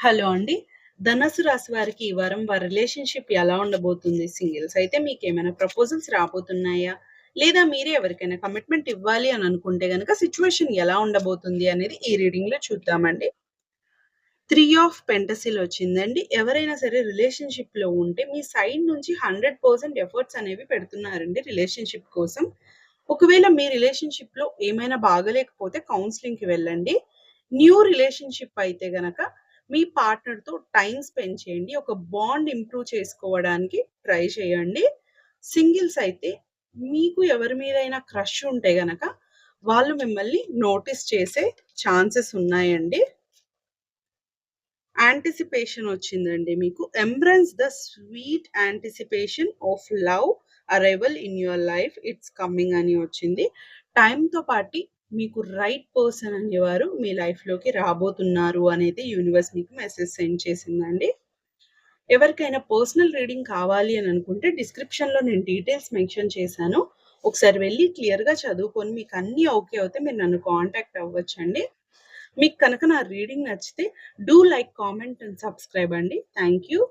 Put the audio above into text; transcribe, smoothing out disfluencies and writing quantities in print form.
Hello అండి. ధనుస్సు రాశి వారికి ఈ వారం వారి రిలేషన్‌షిప్ ఎలా ఉండబోతుంది? సింగిల్స్ అయితే మీకేమైనా ప్రపోజల్స్ రాబోతున్నాయా? లేదా మీరే ఎవరికైనా కమిట్మెంట్ ఇవ్వాలి అని అనుకుంటే గనక సిట్యుయేషన్ ఎలా ఉండబోతుంది అనేది ఈ రీడింగ్‌లో చూద్దామండి. 3 ఆఫ్ పెంటసిల్ వచ్చిందండి. ఎవరైనా సరే రిలేషన్‌షిప్‌లో ఉంటే మీ సైడ్ నుంచి 100% ఎఫర్ట్స్ అనేవి పెడుతున్నారండి రిలేషన్‌షిప్ కోసం. ఒకవేళ మీ రిలేషన్‌షిప్‌లో ఏమైనా బాగాలేకపోతే కౌన్సెలింగ్‌కి వెళ్ళండి. న్యూ రిలేషన్‌షిప్ అయితే గనక మీ పార్ట్నర్‌తో టైమ్ స్పెండ్ చేయండి. ఒక బాండ్ ఇంప్రూవ్ చేసుకోవడానికి ట్రై చేయండి. సింగిల్స్ అయితే మీకు ఎవరి మీదైనా క్రష్ ఉంటే గనక వాళ్ళు మిమ్మల్ని నోటీస్ చేసే ఛాన్సెస్ ఉన్నాయండి. యాంటిసిపేషన్ వచ్చిందండి మీకు. Embrace the sweet anticipation of love arrival in your life it's coming అని వచ్చింది. టైంతో పాటి మీకు రైట్ పర్సన్ అనేవారు మీ లైఫ్‌లోకి రాబోతున్నారు అనేది యూనివర్స్ మీకు మెసేజ్ సెండ్ చేసిందండి. ఎవరికైనా పర్సనల్ రీడింగ్ కావాలి అని అనుకుంటే డిస్క్రిప్షన్‌లో నేను డీటెయిల్స్ మెన్షన్ చేశాను. ఒకసారి వెళ్లి క్లియర్‌గా చదువుకొని మీకు అన్నీ ఓకే అవుతే మీరు నన్ను కాంటాక్ట్ అవ్వచ్చండి. మీకు కనుక నా రీడింగ్ నచ్చితే do like, comment and subscribe అండి. Thank you.